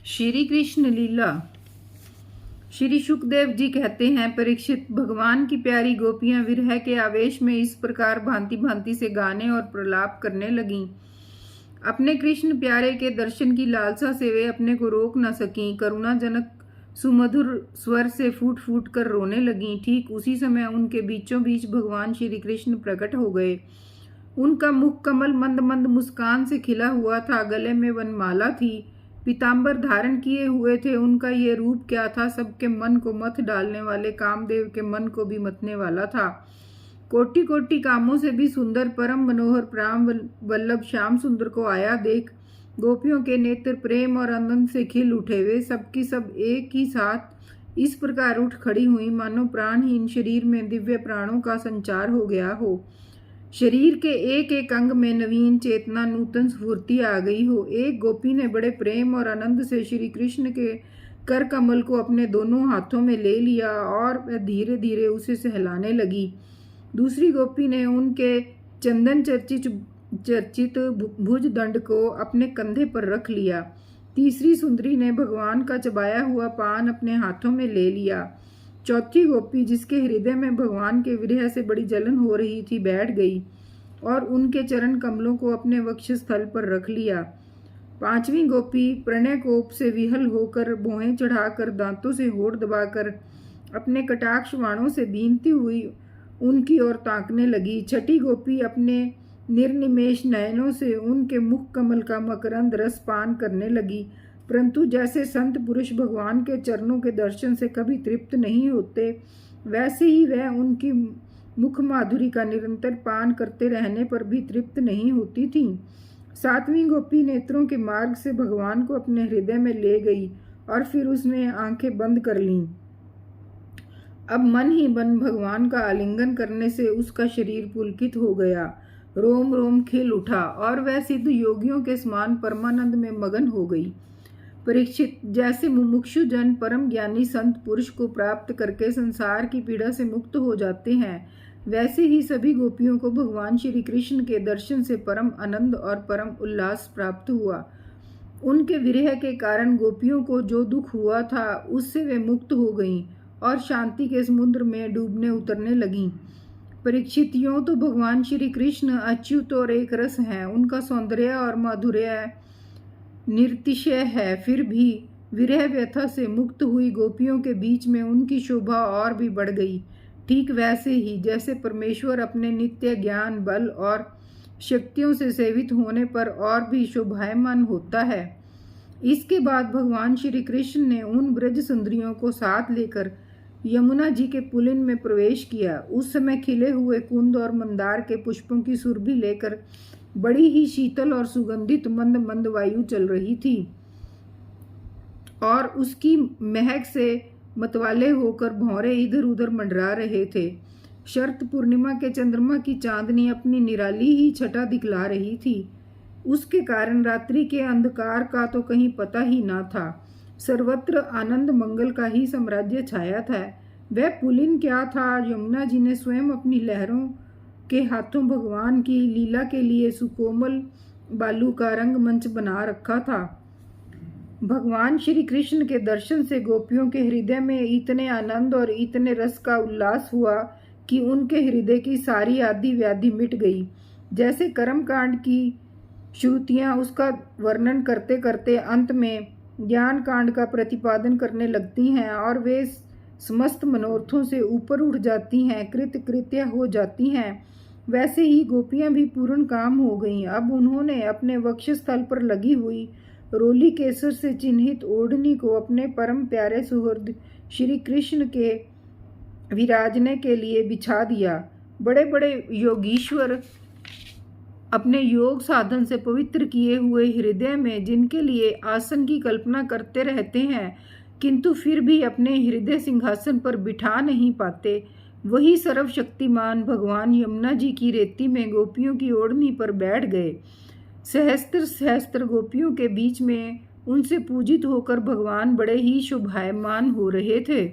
श्री कृष्ण लीला। श्री सुखदेव जी कहते हैं, परीक्षित, भगवान की प्यारी गोपियां विरह के आवेश में इस प्रकार भांति भांति से गाने और प्रलाप करने लगीं। अपने कृष्ण प्यारे के दर्शन की लालसा से वे अपने को रोक न सकीं। करुणाजनक सुमधुर स्वर से फूट फूट कर रोने लगीं। ठीक उसी समय उनके बीचों बीच भगवान श्री कृष्ण प्रकट हो गए। उनका मुख कमल मंद मंद मुस्कान से खिला हुआ था। गले में वनमाला थी, पीताम्बर धारण किए हुए थे। उनका ये रूप क्या था, सबके मन को मथ डालने वाले, कामदेव के मन को भी मथने वाला था। कोटि कोटि कामों से भी सुंदर, परम मनोहर, प्राण वल्लभ श्याम सुंदर को आया देख गोपियों के नेत्र प्रेम और आनंद से खिल उठे। वे सबकी सब एक ही साथ इस प्रकार उठ खड़ी हुई मानो प्राणहीन शरीर में दिव्य प्राणों का संचार हो गया हो। शरीर के एक एक अंग में नवीन चेतना, नूतन स्फूर्ति आ गई हो। एक गोपी ने बड़े प्रेम और आनंद से श्री कृष्ण के कर कमल को अपने दोनों हाथों में ले लिया और धीरे धीरे उसे सहलाने लगी। दूसरी गोपी ने उनके चंदन चर्चित भुज दंड को अपने कंधे पर रख लिया। तीसरी सुंदरी ने भगवान का चबाया हुआ पान अपने हाथों में ले लिया। चौथी गोपी, जिसके हृदय में भगवान के विरह से बड़ी जलन हो रही थी, बैठ गई और उनके चरण कमलों को अपने वक्षस्थल पर रख लिया। पांचवी गोपी प्रणय कोप से विहल होकर, भौहें चढ़ाकर, दांतों से होठ दबाकर, अपने कटाक्ष बाणों से बीनती हुई उनकी ओर ताकने लगी। छठी गोपी अपने निर्निमेष नयनों से उनके मुख कमल का मकरंद रस पान करने लगी। परंतु जैसे संत पुरुष भगवान के चरणों के दर्शन से कभी तृप्त नहीं होते, वैसे ही वह उनकी मुख माधुरी का निरंतर पान करते रहने पर भी तृप्त नहीं होती थी। सातवीं गोपी नेत्रों के मार्ग से भगवान को अपने हृदय में ले गई और फिर उसने आंखें बंद कर लीं। अब मन ही मन भगवान का आलिंगन करने से उसका शरीर पुलकित हो गया, रोम रोम खिल उठा और वह सिद्ध योगियों के समान परमानंद में मगन हो गई। परीक्षित, जैसे मुमुक्षु जन परम ज्ञानी संत पुरुष को प्राप्त करके संसार की पीड़ा से मुक्त हो जाते हैं, वैसे ही सभी गोपियों को भगवान श्री कृष्ण के दर्शन से परम आनंद और परम उल्लास प्राप्त हुआ। उनके विरह के कारण गोपियों को जो दुख हुआ था, उससे वे मुक्त हो गईं और शांति के समुद्र में डूबने उतरने लगीं। परीक्षित, यों तो भगवान श्री कृष्ण अच्युत और एक रस हैं, उनका सौंदर्य और माधुर्य निरतिशय है, फिर भी विरह व्यथा से मुक्त हुई गोपियों के बीच में उनकी शोभा और भी बढ़ गई। ठीक वैसे ही जैसे परमेश्वर अपने नित्य ज्ञान, बल और शक्तियों से सेवित होने पर और भी शोभायमान होता है। इसके बाद भगवान श्री कृष्ण ने उन ब्रज सुंदरियों को साथ लेकर यमुना जी के पुलिन में प्रवेश किया। उस समय खिले हुए कुंद और मंदार के पुष्पों की सुरभि लेकर बड़ी ही शीतल और सुगंधित मंद मंद वायु चल रही थी और उसकी महक से मतवाले होकर भौरे इधर उधर मंडरा रहे थे। शरत पूर्णिमा के चंद्रमा की चांदनी अपनी निराली ही छटा दिखला रही थी। उसके कारण रात्रि के अंधकार का तो कहीं पता ही ना था। सर्वत्र आनंद मंगल का ही साम्राज्य छाया था। वह पुलिन क्या था, यमुना जी ने स्वयं अपनी लहरों के हाथों भगवान की लीला के लिए सुकोमल बालू का रंगमंच बना रखा था। भगवान श्री कृष्ण के दर्शन से गोपियों के हृदय में इतने आनंद और इतने रस का उल्लास हुआ कि उनके हृदय की सारी आदि व्याधि मिट गई। जैसे कर्मकांड की श्रुतियां उसका वर्णन करते करते अंत में ज्ञान कांड का प्रतिपादन करने लगती हैं और वे समस्त मनोरथों से ऊपर उठ जाती हैं, कृत्य हो जाती हैं, वैसे ही गोपियां भी पूर्ण काम हो गईं। अब उन्होंने अपने वक्षस्थल पर लगी हुई रोली केसर से चिन्हित ओढ़नी को अपने परम प्यारे सुहृद श्री कृष्ण के विराजने के लिए बिछा दिया। बड़े बड़े योगीश्वर अपने योग साधन से पवित्र किए हुए हृदय में जिनके लिए आसन की कल्पना करते रहते हैं, किंतु फिर भी अपने हृदय सिंहासन पर बिठा नहीं पाते, वही सर्वशक्तिमान भगवान यमुना जी की रेती में गोपियों की ओढ़नी पर बैठ गए। सहस्त्र सहस्त्र गोपियों के बीच में उनसे पूजित होकर भगवान बड़े ही शोभायमान हो रहे थे।